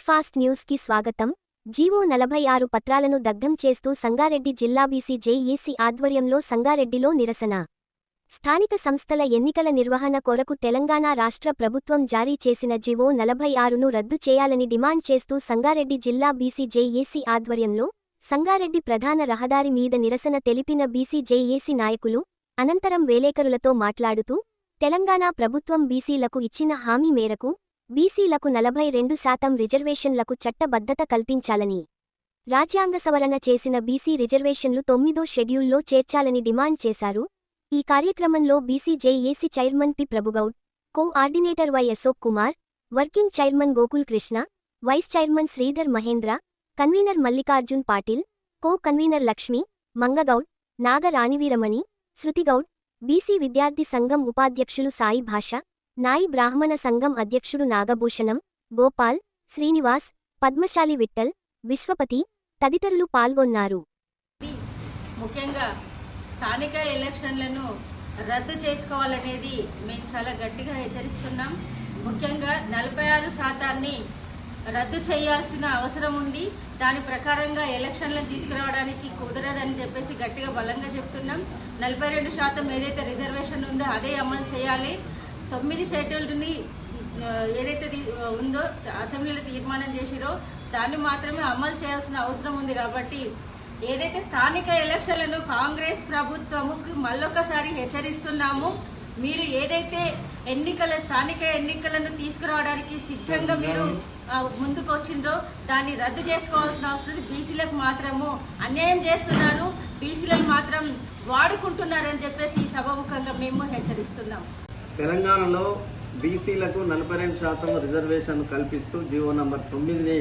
Superfast news కి స్వాగతం. GO 46 పత్రాలను దగ్ధం చేస్తూ సంగారెడ్డి జిల్లా బీసీ జేఏసీ ఆధ్వర్యంలో సంగారెడ్డిలో నిరసన. స్థానిక సంస్థల ఎన్నికల నిర్వహణ కొరకు తెలంగాణ రాష్ట్ర ప్రభుత్వం జారీ చేసిన జీవో 46ను రద్దు చేయాలని డిమాండ్ చేస్తూ సంగారెడ్డి జిల్లా బీసీ జేఏసీ ఆధ్వర్యంలో సంగారెడ్డి ప్రధాన రహదారి మీద నిరసన తెలిపిన బీసీ జేఏసీ నాయకులు అనంతరం విలేకరులతో మాట్లాడుతూ తెలంగాణ ప్రభుత్వం బీసీలకు ఇచ్చిన హామీ మేరకు బీసీలకు 42% రిజర్వేషన్లకు చట్టబద్ధత కల్పించాలని, రాజ్యాంగ సవరణ చేసిన బీసీ రిజర్వేషన్లు 9వ షెడ్యూల్లో చేర్చాలని డిమాండ్ చేశారు. ఈ కార్యక్రమంలో BC JAC chairman P Prabhugoud, coordinator Y Ashok Kumar, working chairman Gokul Krishna, vice chairman Sridhar Mahendra, convener Mallikarjun Patil, co-convener Lakshmi, Mangagoud, Naga Rani Veeramani, Shruthigoud, BC విద్యార్థి సంఘం ఉపాధ్యక్షులు సాయి భాష, నాయి బ్రాహ్మణ సంఘం అధ్యక్షుడు నాగభూషణం, గోపాల్, శ్రీనివాస్, పద్మశాలి విఠల్, విశ్వపతి తదితరులు పాల్గొన్నారు. ముఖ్యంగా స్థానిక ఎలక్షన్లను రద్దు చేసుకోవాలనేది మేము చాలా గట్టిగా హెచ్చరిస్తున్నాం. ముఖ్యంగా 46% రద్దు చేయాల్సిన అవసరం ఉంది. దాని ప్రకారంగా ఎలక్షన్లను తీసుకురావడానికి కుదరదని చెప్పేసి గట్టిగా బలంగా చెప్తున్నాం. 42% ఏదైతే రిజర్వేషన్ ఉందో అదే అమలు చేయాలి. 9 షెడ్యూల్ని ఏదైతే ఉందో అసెంబ్లీలో తీర్మానం చేసిరో దాన్ని మాత్రమే అమలు చేయాల్సిన అవసరం ఉంది. కాబట్టి ఏదైతే స్థానిక ఎలక్షన్లను కాంగ్రెస్ ప్రభుత్వముకు మళ్ళొకసారి హెచ్చరిస్తున్నాము. మీరు ఏదైతే స్థానిక ఎన్నికలను తీసుకురావడానికి సిద్ధంగా మీరు ముందుకు వచ్చిందో దాన్ని రద్దు చేసుకోవాల్సిన అవసరం. బీసీలకు మాత్రము అన్యాయం చేస్తున్నారు, బీసీలను మాత్రం వాడుకుంటున్నారని చెప్పేసి ఈ సభాముఖంగా మేము హెచ్చరిస్తున్నాం. తెలంగాణలో బీసీలకు 42% రిజర్వేషన్ కల్పిస్తూ జీవో నంబర్ 9ని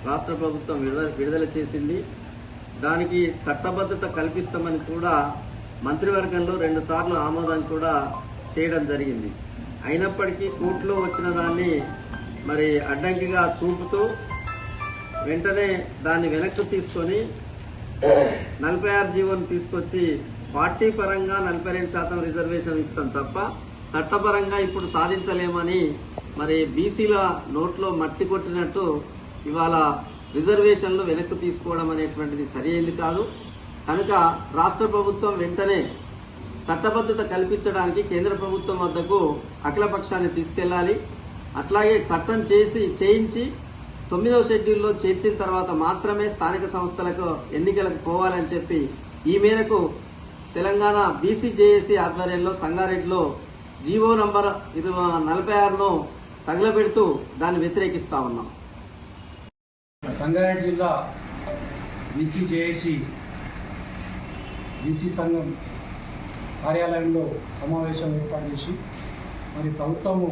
రాష్ట్ర ప్రభుత్వం విడుదల చేసింది. దానికి చట్టబద్ధత కల్పిస్తామని కూడా మంత్రివర్గంలో 2 సార్లు ఆమోదం కూడా చేయడం జరిగింది. అయినప్పటికీ కోర్టులో వచ్చిన దాన్ని మరి అడ్డంకిగా చూపుతూ వెంటనే దాన్ని వెనక్కి తీసుకొని 46 జీవోను తీసుకొచ్చి పార్టీ పరంగా 42% రిజర్వేషన్ ఇస్తాం తప్ప చట్టపరంగా ఇప్పుడు సాధించలేమని మరి బీసీల నోట్లో మట్టి కొట్టినట్టు ఇవాళ రిజర్వేషన్లు వెనక్కి తీసుకోవడం అనేటువంటిది సరైనది కాదు. కనుక రాష్ట్ర ప్రభుత్వం వెంటనే చట్టబద్ధత కల్పించడానికి కేంద్ర ప్రభుత్వం వద్దకు అఖిలపక్షాన్ని తీసుకెళ్లాలి. అట్లాగే చట్టం చేయించి 9వ షెడ్యూల్లో చేర్చిన తర్వాత మాత్రమే స్థానిక సంస్థలకు ఎన్నికలకు పోవాలని చెప్పి ఈ మేరకు తెలంగాణ బీసీ జేఏసీ ఆధ్వర్యంలో సంగారెడ్డిలో జీవో నంబర్ 46ను తగలబెడుతూ దాన్ని వ్యతిరేకిస్తా ఉన్నాం. సంగారెడ్డి జిల్లా బీసీ జేఏసీ బీసీ సంఘం కార్యాలయంలో సమావేశం ఏర్పాటు చేసి మరి ప్రభుత్వము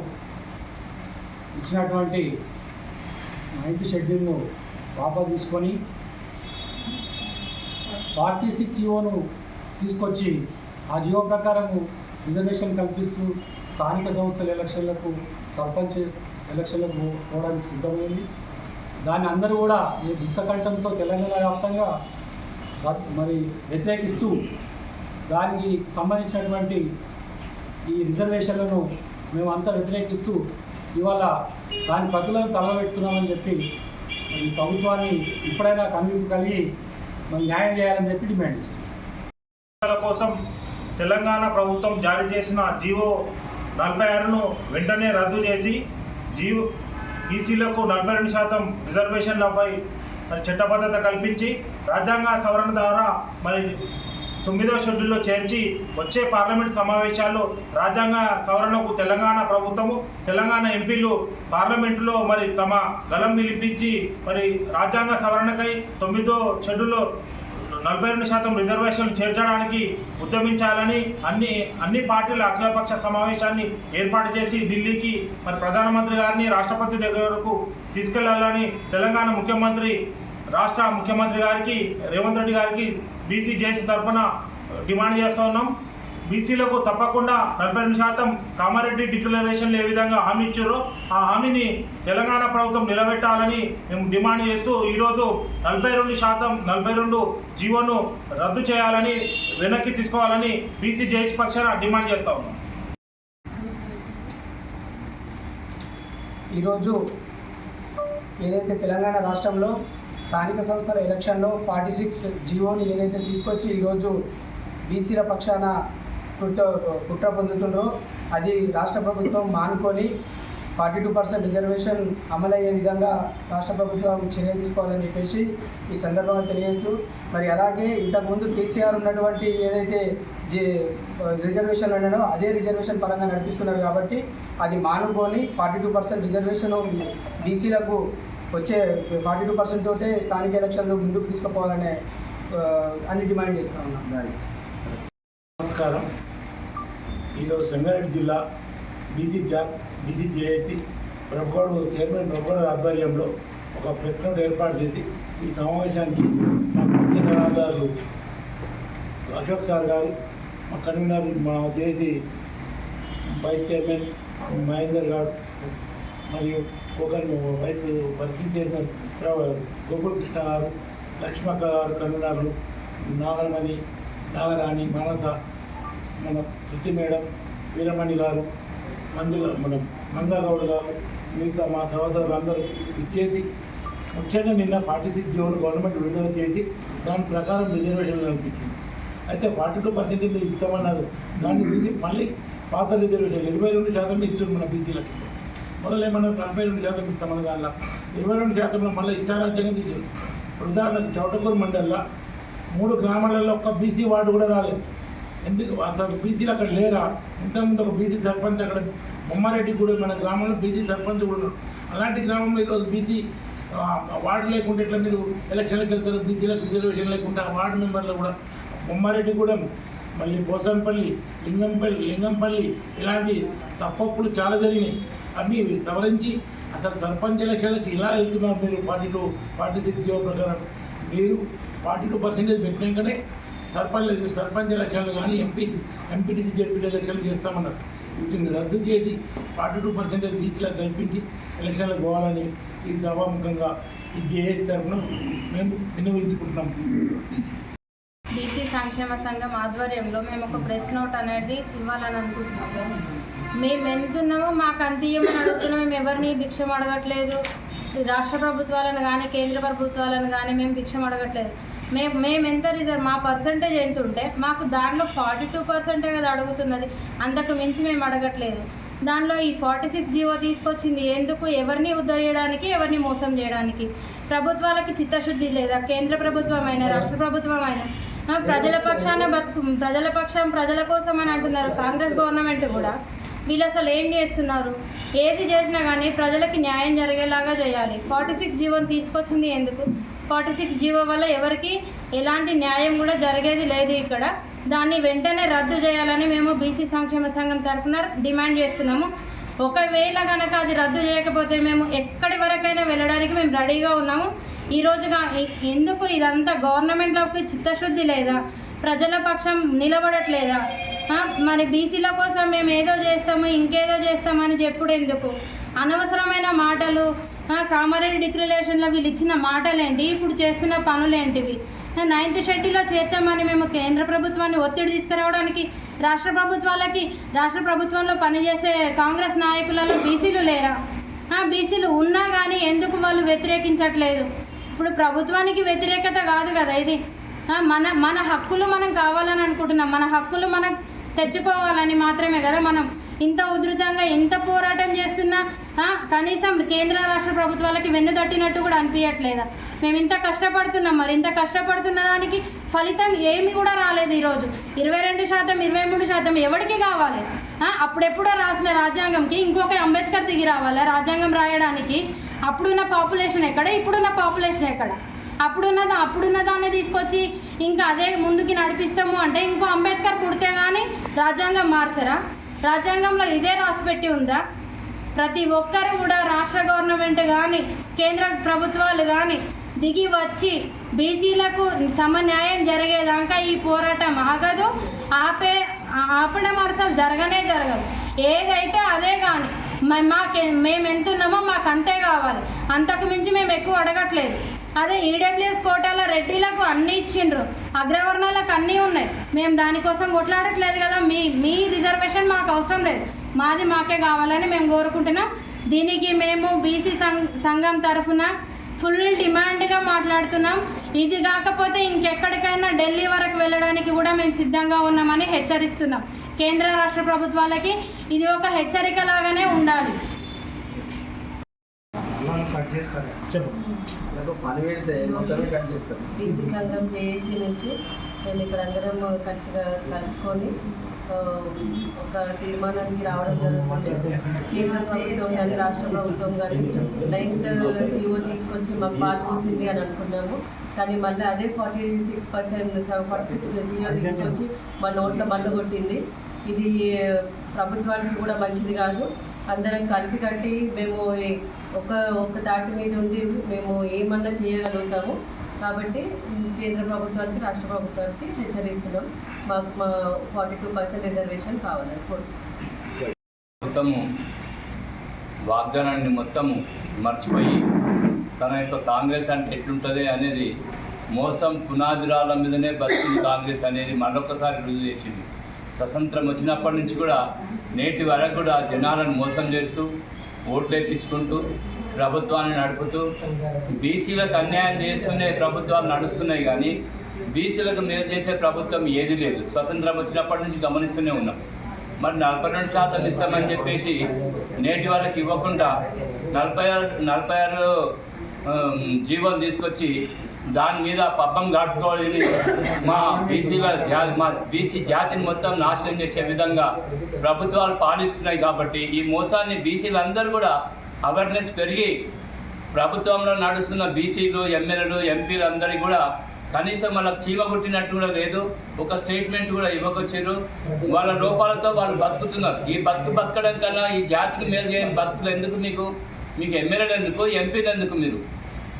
ఇచ్చినటువంటి 9th షెడ్యూల్ను వాపసు తీసుకొని 46 జీవోను తీసుకొచ్చి ఆ జీవో ప్రకారము రిజర్వేషన్ కల్పిస్తూ స్థానిక సంస్థల ఎలక్షన్లకు సర్పంచ్ ఎలక్షన్లకు పోవడానికి సిద్ధమైంది. దాన్ని అందరూ కూడా ఈ గుప్తకంఠంతో తెలంగాణ వ్యాప్తంగా మరి వ్యతిరేకిస్తూ దానికి సంబంధించినటువంటి ఈ రిజర్వేషన్లను మేమంతా వ్యతిరేకిస్తూ ఇవాళ దాని ప్రతులను తలబెడుతున్నామని చెప్పి మరి ప్రభుత్వాన్ని ఇప్పుడైనా కమ్యూనిటీ కలిగి మరి న్యాయం చేయాలని చెప్పి డిమాండ్ చేస్తున్నాం. కోసం తెలంగాణ ప్రభుత్వం జారీ చేసిన జీవో 46ను వెంటనే రద్దు చేసి బీసీలకు 42% రిజర్వేషన్లపై చట్టబద్ధత కల్పించి రాజ్యాంగ సవరణ ద్వారా మరి 9వ షెడ్యూల్లో చేర్చి వచ్చే పార్లమెంట్ సమావేశాల్లో రాజ్యాంగ సవరణకు తెలంగాణ ప్రభుత్వము తెలంగాణ ఎంపీలు పార్లమెంటులో మరి తమ గలం నిలిపించి మరి రాజ్యాంగ సవరణకై 9వ షెడ్యూల్లో 42% రిజర్వేషన్లు చేర్చడానికి ఉద్యమించాలని అన్ని పార్టీల అఖిలపక్ష సమావేశాన్ని ఏర్పాటు చేసి ఢిల్లీకి మరి ప్రధానమంత్రి గారిని రాష్ట్రపతి దగ్గరకు తీసుకెళ్లాలని తెలంగాణ రాష్ట్ర ముఖ్యమంత్రి గారికి రేవంత్ రెడ్డి గారికి బీసీ జేఏసీ తరఫున డిమాండ్ చేస్తూ ఉన్నాం. బీసీలకు తప్పకుండా 42% కామారెడ్డి డిక్లరేషన్లు ఏ విధంగా హామీ ఇచ్చారో ఆ హామీని తెలంగాణ ప్రభుత్వం నిలబెట్టాలని మేము డిమాండ్ చేస్తూ ఈరోజు 42% జీవోను రద్దు చేయాలని వెనక్కి తీసుకోవాలని బీసీ జేఏసీ పక్షాన డిమాండ్ చేస్తా ఉన్నాం. ఈరోజు ఏదైతే తెలంగాణ రాష్ట్రంలో స్థానిక సంస్థల ఎలక్షన్లో 46 జీవోని ఏదైతే తీసుకొచ్చి ఈరోజు బీసీల పక్షాన కుట్ర పొందుతుండ్రో అది రాష్ట్ర ప్రభుత్వం మానుకొని 42% రిజర్వేషన్ అమలయ్యే విధంగా రాష్ట్ర ప్రభుత్వం చర్య తీసుకోవాలని చెప్పేసి ఈ సందర్భంగా తెలియజేస్తూ, మరి అలాగే ఇంతకుముందు కేసీఆర్ ఉన్నటువంటి ఏదైతే రిజర్వేషన్లు ఉన్నాడో అదే రిజర్వేషన్ పరంగా నడిపిస్తున్నారు కాబట్టి అది మానుకొని 42% రిజర్వేషన్ బీసీలకు వచ్చే 42% తోటే స్థానిక ఎలక్షన్లు ముందుకు తీసుకుపోవాలనే అన్ని డిమాండ్ చేస్తూ ఉన్నాం. నమస్కారం. ఈరోజు సంగారెడ్డి జిల్లా బీసీజేఏసీ చైర్మన్ ప్రభుగౌడ్ ఆధ్వర్యంలో ఒక ప్రెస్ నోట్ ఏర్పాటు చేసి ఈ సమావేశానికి మా ముఖ్య సలహాదారులు అశోక్ సార్ గారు, మా కన్వీనర్ మా జేఏసీ వైస్ చైర్మన్ మహేందర్ గారు మరియు vice working chairman Gokul Krishna గారు, లక్ష్మక్క గారు కన్వీనర్లు, నాగరమణి, నాగరాణి, మానస, మన శృతి మేడం, వీరమణి గారు, మంగగౌడ్ గారు, మిగతా మా సహోదరులు అందరూ ఇచ్చేసి ముఖ్యంగా నిన్న 46 జీవోలు గవర్నమెంట్ విడుదల చేసి దాని ప్రకారం రిజర్వేషన్లు కల్పించింది. అయితే 42% ఇస్తామన్నారు. దాన్ని చూసి మళ్ళీ పాత రిజర్వేషన్లు 22% ఇస్తున్నారు మన బీసీలకి. మొదలేమన్నా 42% ఇస్తామన్న దానిలో 22%లో మళ్ళీ ఇష్టారాజ్యంగా తీసారు. ఉదాహరణకు చౌటకూరు మండల్లో 3 గ్రామాలలో ఒక్క బీసీ వార్డు కూడా రాలేదు. ఎందుకు అసలు బీసీలు అక్కడ లేరా? ఇంతకుముందు ఒక బీసీ సర్పంచ్ అక్కడ బొమ్మారెడ్డి కూడా మన గ్రామంలో బీసీ సర్పంచ్ కూడా ఉన్నారు. అలాంటి గ్రామంలో ఈరోజు బీసీ వార్డు లేకుంటే ఇట్లా మీరు ఎలక్షన్లకు వెళ్తారు. బీసీలకు రిజర్వేషన్ లేకుండా వార్డు మెంబర్లు కూడా బొమ్మారెడ్డి కూడా, మళ్ళీ పోసంపల్లి, లింగంపల్లి ఇలాంటి తప్పప్పులు చాలా జరిగినాయి. అన్నీ సవరించి అసలు సర్పంచ్ ఎలక్షన్లకి ఇలా వెళ్తున్నారు మీరు 46 జీవో ప్రకారం. మీరు 42% పెట్టినాకనే సర్పంచ్ ఎలక్షన్లు కానీ ఎంపీటీసీ జెడ్పీటీ ఎలక్షన్లు చేస్తామన్నారు. వీటిని రద్దు చేసి 42% బీసీలకు కల్పించి ఎలక్షన్లకు పోవాలని ఈ సభాముఖంగా ఈ జేఏసీ తరఫున మేము విన్నవించుకుంటున్నాం. బీసీ సంక్షేమ సంఘం ఆధ్వర్యంలో మేము ఒక ప్రెస్ నోట్ అనేది ఇవ్వాలని అనుకుంటున్నాము. మేము ఎంతున్నామో మాకు అంత ఇవ్వమని అడుగుతున్నాం. మేము ఎవరిని భిక్షం అడగట్లేదు. రాష్ట్ర ప్రభుత్వాలను కానీ కేంద్ర ప్రభుత్వాలను కానీ మేము భిక్షం అడగట్లేదు. మేము ఎంత మా పర్సంటేజ్ ఎంత ఉంటే మాకు దాంట్లో 42% కదా అడుగుతున్నది. అంతకు మించి మేము అడగట్లేదు. దానిలో ఈ 46 జీవో తీసుకొచ్చింది ఎందుకు? ఎవరిని ఉద్ధరించడానికి, ఎవరిని మోసం చేయడానికి. ప్రభుత్వాలకి చిత్తశుద్ధి లేదా? కేంద్ర ప్రభుత్వం అయినా రాష్ట్ర ప్రభుత్వం అయినా ప్రజల పక్షాన ప్రజల కోసం అని అంటున్నారు. కాంగ్రెస్ గవర్నమెంట్ కూడా వీళ్ళు అసలు ఏం చేస్తున్నారు? ఏది చేసినా కానీ ప్రజలకి న్యాయం జరిగేలాగా చేయాలి. 46 జీవోని తీసుకొచ్చింది ఎందుకు? 46 జీవో వల్ల ఎవరికి ఎలాంటి న్యాయం కూడా జరిగేది లేదు ఇక్కడ. దాన్ని వెంటనే రద్దు చేయాలని మేము బీసీ సంక్షేమ సంఘం తరఫున డిమాండ్ చేస్తున్నాము. ఒకవేళ కనుక అది రద్దు చేయకపోతే మేము ఎక్కడి వరకైనా వెళ్ళడానికి మేము రెడీగా ఉన్నాము. ఈరోజుగా ఎందుకు ఇదంతా గవర్నమెంట్లోకి చిత్తశుద్ధి లేదా? ప్రజల పక్షం నిలబడట్లేదా? మరి బీసీల కోసం మేము ఏదో చేస్తాము, ఇంకేదో చేస్తామని చెప్పుడు ఎందుకు? అనవసరమైన మాటలు. కామారెడ్డి డిక్లరేషన్లో వీళ్ళు ఇచ్చిన మాటలేంటి? ఇప్పుడు చేస్తున్న పనులేంటివి? 9th షెడ్యూల్లో చేర్చామని మేము కేంద్ర ప్రభుత్వాన్ని ఒత్తిడి తీసుకురావడానికి రాష్ట్ర ప్రభుత్వంలో పనిచేసే కాంగ్రెస్ నాయకులలో బీసీలు లేరా? బీసీలు ఉన్నా కానీ ఎందుకు వాళ్ళు వ్యతిరేకించట్లేదు? ఇప్పుడు ప్రభుత్వానికి వ్యతిరేకత కాదు కదా ఇది. మన హక్కులు మనం కావాలని అనుకుంటున్నాం. మన హక్కులు మనం తెచ్చుకోవాలని మాత్రమే కదా మనం ఇంత ఉధృతంగా ఇంత పోరాటం చేస్తున్నా కనీసం కేంద్ర రాష్ట్ర ప్రభుత్వాలకి వెన్నుదట్టినట్టు కూడా అనిపించట్లేదా? మేము ఇంత కష్టపడుతున్నాం. మరి ఇంత కష్టపడుతున్న దానికి ఫలితం ఏమి కూడా రాలేదు. ఈరోజు 22%, 23% ఎవరికి కావాలి? అప్పుడెప్పుడో రాసిన రాజ్యాంగంకి ఇంకొక అంబేద్కర్ దిగి రావాలా రాజ్యాంగం రాయడానికి? అప్పుడున్న పాపులేషన్ ఎక్కడ? ఇప్పుడున్న పాపులేషన్ ఎక్కడ? అప్పుడున్న దాన్ని తీసుకొచ్చి ఇంకా అదే ముందుకి నడిపిస్తాము అంటే ఇంకో అంబేద్కర్ పుడితే కానీ రాజ్యాంగం మార్చరా? రాజ్యాంగంలో ఇదే రాసిపెట్టి ఉందా? ప్రతి ఒక్కరు కూడా రాష్ట్ర గవర్నమెంట్ కానీ కేంద్ర ప్రభుత్వాలు కానీ దిగి వచ్చి బీసీలకు సమన్యాయం జరిగేదాకా ఈ పోరాటం ఆగదు. ఆపడం అసలు జరగదు. ఏదైతే అదే కానీ మేము ఎంతున్నామో మాకు అంతే కావాలి. అంతకు మించి మేము ఎక్కువ అడగట్లేదు. అదే ఈడబ్ల్యూఎస్ కోటాలో రెడ్డిలకు అన్నీ ఇచ్చిండ్రు, అగ్రవర్ణాలకు అన్నీ ఉన్నాయి. మేము దానికోసం కొట్లాడట్లేదు కదా. మీ రిజర్వేషన్ మాకు అవసరం లేదు, మాది మాకే కావాలని మేము కోరుకుంటున్నాం. దీనికి మేము బీసీ సంఘం తరఫున ఫుల్ డిమాండ్గా మాట్లాడుతున్నాం. ఇది కాకపోతే ఇంకెక్కడికైనా ఢిల్లీ వరకు వెళ్ళడానికి కూడా మేము సిద్ధంగా ఉన్నామని హెచ్చరిస్తున్నాం. కేంద్ర రాష్ట్ర ప్రభుత్వాలకి ఇది ఒక హెచ్చరిక లాగానే ఉండాలి. బీసీ సంఘం జేఏసీ నుంచి మేము ఇక్కడ అందరం కలుసుకొని ఒక తీర్మానానికి రావడం జరుగుతుంది. కేంద్ర ప్రభుత్వం కానీ రాష్ట్ర ప్రభుత్వం కానీ 9th జీవో తీసుకొచ్చి మాకు బాధ పోసింది అని అనుకున్నాము. కానీ మళ్ళీ అదే 46% జీవో తీసుకొచ్చి మా నోట్లో బండ్లు కొట్టింది. ఇది ప్రభుత్వానికి కూడా మంచిది కాదు. అందరం కలిసి కట్టి మేము ఒక తాటి మీద ఉండి మేము ఏమన్నా చేయగలుగుతాము. కాబట్టి కేంద్ర ప్రభుత్వానికి రాష్ట్ర ప్రభుత్వానికి హెచ్చరిస్తున్నాం. మాకు మా 42% రిజర్వేషన్ కావాలని మొత్తము వాగ్దానాన్ని మొత్తము మర్చిపోయి తన యొక్క కాంగ్రెస్ అంటే ఎట్లుంటుంది అనేది మోసం పునాదిరాల మీదనే బతికింది కాంగ్రెస్ అనేది మరొకసారి రుజువు చేసింది. స్వతంత్రం వచ్చినప్పటి నుంచి కూడా నేటి వరకు కూడా జనాలను మోసం చేస్తూ ఓట్లు వేయించుకుంటూ ప్రభుత్వాన్ని నడుపుతూ బీసీలకు అన్యాయం చేస్తూనే ప్రభుత్వాలు నడుస్తున్నాయి. కానీ బీసీలకు మేలు చేసే ప్రభుత్వం ఏది లేదు. స్వతంత్రం వచ్చినప్పటి నుంచి గమనిస్తూనే ఉన్నాం. మరి 42% ఇస్తామని చెప్పేసి నేటి వాళ్ళకి ఇవ్వకుండా 46 జీవోలు తీసుకొచ్చి దాని మీద పబ్బం కాటుకోవాలని మా బీసీ జాతిని మొత్తం నాశనం చేసే విధంగా ప్రభుత్వాలు పాలిస్తున్నాయి. కాబట్టి ఈ మోసాన్ని బీసీలందరూ కూడా అవేర్నెస్ పెరిగి ప్రభుత్వంలో నడుస్తున్న బీసీలు, ఎమ్మెల్యేలు, ఎంపీలు అందరికీ కూడా కనీసం వాళ్ళకి చీమ పుట్టినట్టు కూడా లేదు. ఒక స్టేట్మెంట్ కూడా ఇవ్వకొచ్చారు. వాళ్ళ లోపాలతో వాళ్ళు బతుకుతున్నారు. ఈ బతకడం కన్నా ఈ జాతికి మేలు చేయని బతుకులు ఎందుకు? మీకు ఎమ్మెల్యేలు ఎందుకు, ఎంపీలు ఎందుకు మీరు?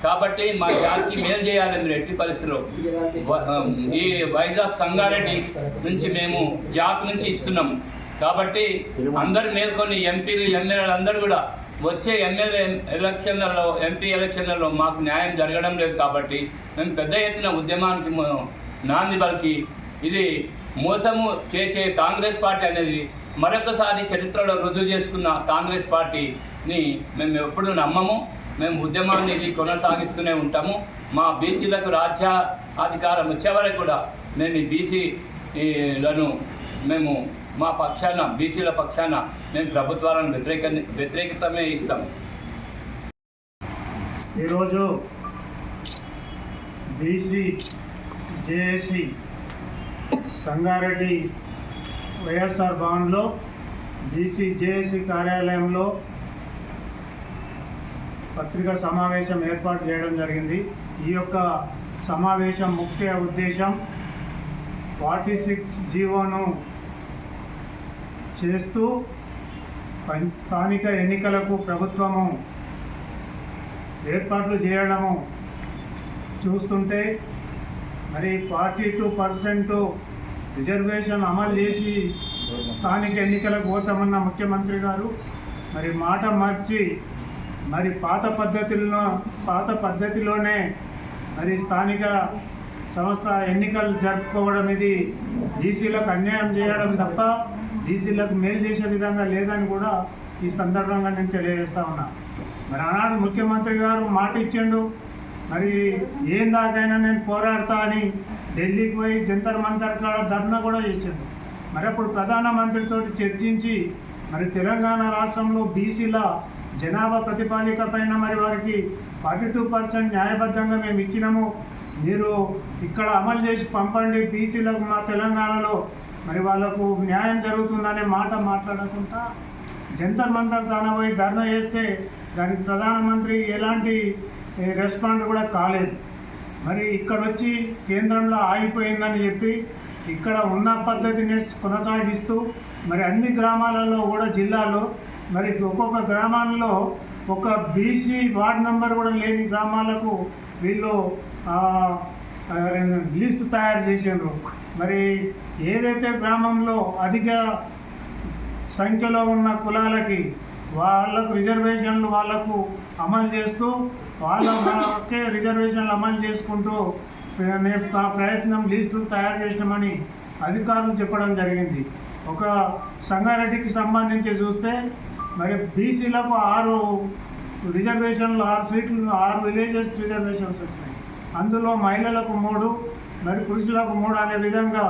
కాబట్టి మా జాతికి మేలు చేయాలి మీరు ఎట్టి పరిస్థితుల్లో. ఈ వైజాగ్ సంగారెడ్డి నుంచి మేము జాబ్ నుంచి ఇస్తున్నాము. కాబట్టి అందరు మేల్కొని ఎంపీలు, ఎమ్మెల్యేలు అందరూ కూడా వచ్చే ఎమ్మెల్యే ఎలక్షన్లలో, ఎంపీ ఎలక్షన్లలో మాకు న్యాయం జరగడం లేదు. కాబట్టి మేము పెద్ద ఎత్తున ఉద్యమానికి నాంది పలికి ఇది మోసము చేసే కాంగ్రెస్ పార్టీ అనేది మరొకసారి చరిత్రలో రుజువు చేసుకున్న కాంగ్రెస్ పార్టీని మేము ఎప్పుడూ నమ్మము. మేము ఉద్యమాన్ని ఇది కొనసాగిస్తూనే ఉంటాము. మా బీసీలకు రాజ్య అధికారం వచ్చే వరకు కూడా మేము ఈ బీసీలను మేము మా పక్షాన, బీసీల పక్షాన మేము ప్రభుత్వాలను వ్యతిరేకతమే ఇస్తాం. ఈరోజు బీసీ జేఏసీ సంగారెడ్డి వైఎస్ఆర్ భవన్లో బీసీ జేఏసీ కార్యాలయంలో పత్రికా సమావేశం ఏర్పాటు చేయడం జరిగింది. ఈ యొక్క సమావేశం ముఖ్య ఉద్దేశం 46 జీవోను చేస్తూ స్థానిక ఎన్నికలకు ప్రభుత్వము ఏర్పాట్లు చేయడము చూస్తుంటే మరి 42% రిజర్వేషన్ అమలు చేసి స్థానిక ఎన్నికలకు పోతామన్న ముఖ్యమంత్రి గారు మరి మాట మార్చి మరి పాత పద్ధతిలోనే మరి స్థానిక సంస్థ ఎన్నికలు జరుపుకోవడం ఇది బీసీలకు అన్యాయం చేయడం తప్ప బీసీలకు మేలు చేసే విధంగా లేదని కూడా ఈ సందర్భంగా నేను తెలియజేస్తా ఉన్నా. మరి ఆనాడు ముఖ్యమంత్రి గారు మాట ఇచ్చిండు, మరి ఏం దాకైనా నేను పోరాడతా అని ఢిల్లీకి పోయి జంతర్ మంతర్ కాడ ధర్నా కూడా చేసిండు. మరి అప్పుడు ప్రధానమంత్రితో చర్చించి మరి తెలంగాణ రాష్ట్రంలో బీసీల జనాభా ప్రతిపాదిక పైన మరి వారికి 42% న్యాయబద్ధంగా మేము ఇచ్చినాము, మీరు ఇక్కడ అమలు చేసి పంపండి బీసీలకు మా తెలంగాణలో మరి వాళ్ళకు న్యాయం జరుగుతుందనే మాట మాట్లాడకుండా జంతర్ మంతర్ తాన పోయి ధర్నా చేస్తే దానికి ప్రధానమంత్రి ఎలాంటి రెస్పాండ్ కూడా కాలేదు. మరి ఇక్కడ వచ్చి కేంద్రంలో ఆగిపోయిందని చెప్పి ఇక్కడ ఉన్న పద్ధతిని కొనసాగిస్తూ మరి అన్ని గ్రామాలలో కూడా జిల్లాలో మరి ఒక్కొక్క గ్రామాల్లో ఒక బీసీ వార్డ్ నెంబర్ కూడా లేని గ్రామాలకు వీళ్ళు లిస్టు తయారు చేసిండ్రు. మరి ఏదైతే గ్రామంలో అధిక సంఖ్యలో ఉన్న కులాలకి వాళ్ళకు రిజర్వేషన్లు వాళ్లకు అమలు చేస్తూ వాళ్ళకే రిజర్వేషన్లు అమలు చేసుకుంటూ మేము ఆ ప్రయత్నం లిస్టులు తయారు చేసినామని అధికారులు చెప్పడం జరిగింది. ఒక సంగారెడ్డికి సంబంధించి చూస్తే మరి బీసీలకు 6 రిజర్వేషన్లు 6 సీట్లు 6 విలేజెస్ రిజర్వేషన్స్ వచ్చినాయి. అందులో మహిళలకు 3 మరి పురుషులకు 3 అనే విధంగా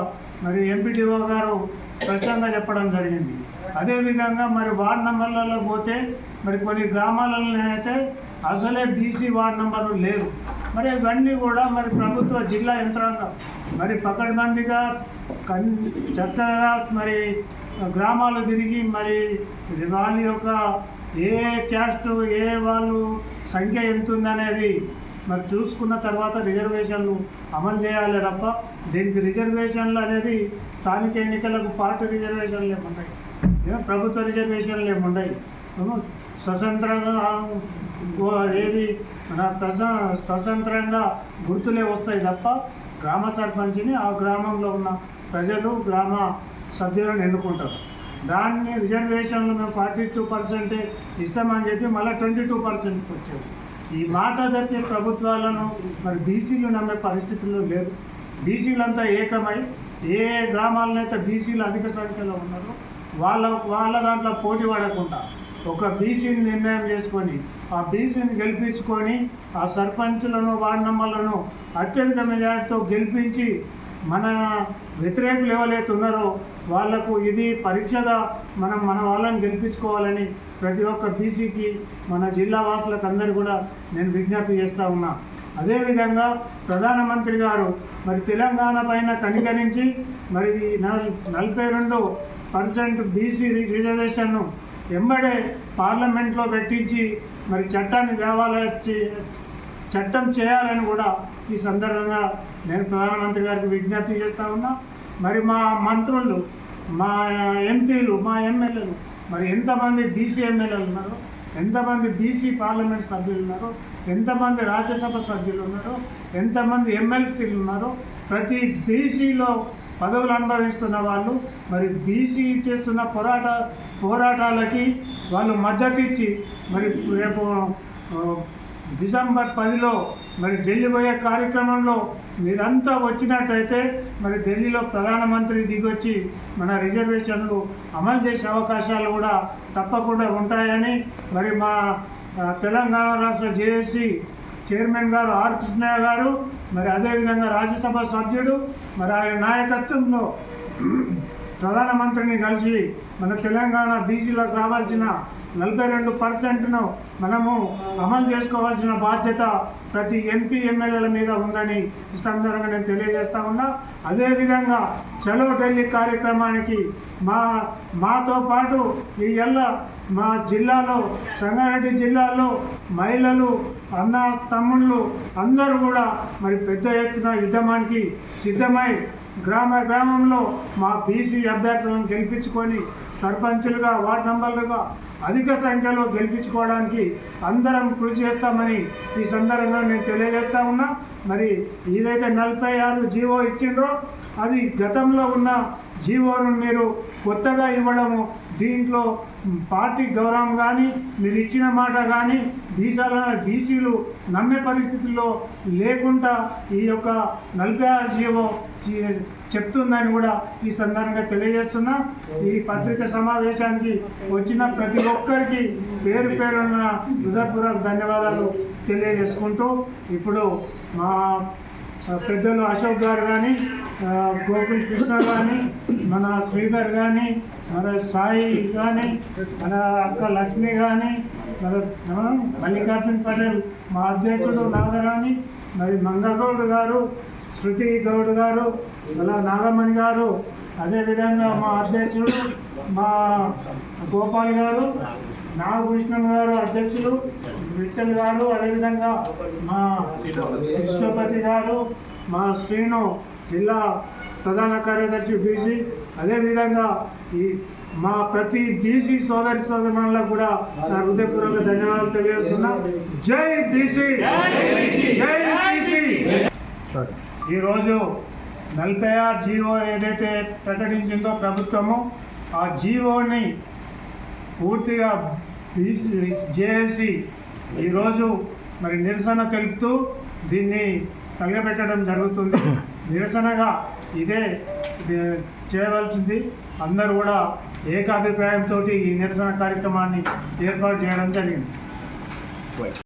మరి ఎంపీటీఓ గారు స్పష్టంగా చెప్పడం జరిగింది. అదేవిధంగా మరి వార్డు నెంబర్లలో పోతే మరి కొన్ని గ్రామాలలో అయితే అసలే బీసీ వార్డు నెంబర్లు లేరు. మరి ఇవన్నీ కూడా మరి ప్రభుత్వ జిల్లా యంత్రాంగం మరి పకడ్బందీగా చక్కగా మరి గ్రామాలు తిరిగి మరి వాళ్ళ యొక్క ఏ క్యాస్ట్ ఏ వాళ్ళు సంఖ్య ఎంత ఉందనేది మరి చూసుకున్న తర్వాత రిజర్వేషన్లు అమలు చేయాలి తప్ప దీనికి రిజర్వేషన్లు అనేది స్థానిక ఎన్నికలకు పార్టీ రిజర్వేషన్లు ఏముంటాయి, ప్రభుత్వ రిజర్వేషన్లు ఏముంటాయి. స్వతంత్రంగా ఏవి స్వతంత్రంగా గుర్తులే వస్తాయి తప్ప గ్రామ సర్పంచ్ని ఆ గ్రామంలో ఉన్న ప్రజలు గ్రామ సభ్యులను ఎన్నుకుంటారు. దాన్ని రిజర్వేషన్లు మేము 42% ఇస్తామని చెప్పి మళ్ళీ 22%కి వచ్చారు. ఈ మాట తప్పే ప్రభుత్వాలను మరి బీసీలు నమ్మే పరిస్థితుల్లో లేదు. బీసీలంతా ఏకమై ఏ గ్రామాలనైతే బీసీలు అధిక సంఖ్యలో ఉన్నారో వాళ్ళ దాంట్లో పోటీ పడకుండా ఒక బీసీని నిర్ణయం చేసుకొని ఆ బీసీని గెలిపించుకొని ఆ సర్పంచులను వార్డు మెంబర్లను అత్యధిక మెజార్టీతో గెలిపించి మన వ్యతిరేకులు ఎవరైతే ఉన్నారో వాళ్లకు ఇది పరీక్షగా మన వాళ్ళని గెలిపించుకోవాలని ప్రతి ఒక్క బీసీకి మన జిల్లా వాసులకు అందరూ కూడా నేను విజ్ఞప్తి చేస్తూ ఉన్నా. అదేవిధంగా ప్రధానమంత్రి గారు మరి తెలంగాణ పైన కనికరించి మరి 42% బీసీ రిజర్వేషన్ను ఎంబడే పార్లమెంట్లో పెట్టించి మరి చట్టం చేయాలని కూడా ఈ సందర్భంగా నేను ప్రధానమంత్రి గారికి విజ్ఞప్తి చేస్తూ ఉన్నా. మరి మా మంత్రులు, మా ఎంపీలు, మా ఎమ్మెల్యేలు మరి ఎంతమంది బీసీ ఎమ్మెల్యేలు ఉన్నారో, ఎంతమంది బీసీ పార్లమెంట్ సభ్యులు ఉన్నారో, ఎంతమంది రాజ్యసభ సభ్యులు ఉన్నారో, ఎంతమంది ఎమ్మెల్సీలు ఉన్నారో, ప్రతి బీసీలో పదవులు అనుభవిస్తున్న వాళ్ళు మరి బీసీ చేస్తున్న పోరాటాలకి వాళ్ళు మద్దతు ఇచ్చి మరి రేపు డిసెంబర్ 10లో మరి ఢిల్లీ పోయే కార్యక్రమంలో మీరంతా వచ్చినట్టయితే మరి ఢిల్లీలో ప్రధానమంత్రి దిగొచ్చి మన రిజర్వేషన్లు అమలు చేసే అవకాశాలు కూడా తప్పకుండా ఉంటాయని మరి మా తెలంగాణ రాష్ట్ర జేఏసీ చైర్మన్ గారు ఆర్ కృష్ణయ్య గారు మరి అదేవిధంగా రాజ్యసభ సభ్యుడు మరి ఆయన నాయకత్వంలో ప్రధానమంత్రిని కలిసి మన తెలంగాణ బీసీలకు రావాల్సిన 42%ను మనము అమలు చేసుకోవాల్సిన బాధ్యత ప్రతి ఎంపీ ఎమ్మెల్యేల మీద ఉందని ఈ సందర్భంగా నేను తెలియజేస్తా ఉన్నా. అదేవిధంగా చలో ఢిల్లీ కార్యక్రమానికి మాతో పాటు ఈ మా జిల్లాలో సంగారెడ్డి జిల్లాలో మహిళలు అన్న తమ్ముళ్ళు అందరూ కూడా మరి పెద్ద ఎత్తున యుద్ధమానికి సిద్ధమై గ్రామంలో మా బీసీ అభ్యర్థులను గెలిపించుకొని సర్పంచులుగా వార్డు మెంబర్లుగా అధిక సంఖ్యలో గెలిపించుకోవడానికి అందరం కృషి చేస్తామని ఈ సందర్భంగా నేను తెలియజేస్తా ఉన్నా. మరి ఏదైతే 46 జీవో ఇచ్చిండ్రో అది గతంలో ఉన్న జీవోను మీరు కొత్తగా ఇవ్వడము, దీంట్లో పార్టీ గౌరవం కానీ మీరు ఇచ్చిన మాట కానీ బీసీలు నమ్మే పరిస్థితుల్లో లేకుండా ఈ యొక్క 46 జీవో చెప్తుందని కూడా ఈ సందర్భంగా తెలియజేస్తున్నా. ఈ పత్రికా సమావేశానికి వచ్చిన ప్రతి ఒక్కరికి పేరు పేరున్న హృదయపూర్వక ధన్యవాదాలు తెలియజేసుకుంటూ ఇప్పుడు మా పెద్దలు అశోక్ గారు కానీ, గోకుల్ కృష్ణ కానీ, మన శ్రీధర్ కానీ, మన సాయి కానీ, మన అక్క లక్ష్మి కానీ, మన మల్లికార్జున్ పటేల్ మా అధ్యక్షుడు నాగరాణి, మరి మంగగౌడ్ గారు, శృతి గౌడ్ గారు, అలా నాగమణి గారు, అదేవిధంగా మా అధ్యక్షుడు మా గోపాల్ గారు, నాగకృష్ణ గారు అధ్యక్షులు, విఠల్ గారు, అదేవిధంగా మా కృష్ణపతి గారు, మా శ్రీను జిల్లా ప్రధాన కార్యదర్శి బీసీ, అదేవిధంగా ఈ మా ప్రతి బీసీ సోదరులకు కూడా నా హృదయపూర్వక ధన్యవాదాలు తెలియజేస్తున్నా. జై బీసీ, జై బీసీ. ఈరోజు 46 జీవో ఏదైతే ప్రకటించిందో ప్రభుత్వము, ఆ జీవోని పూర్తిగా జేఏసీ ఈరోజు మరి నిరసన తెలుపుతూ దీన్ని తగలబెట్టడం జరుగుతుంది. నిరసనగా ఇదే చేయవలసింది. అందరూ కూడా ఏకాభిప్రాయంతో ఈ నిరసన కార్యక్రమాన్ని ఏర్పాటు చేయడం జరిగింది.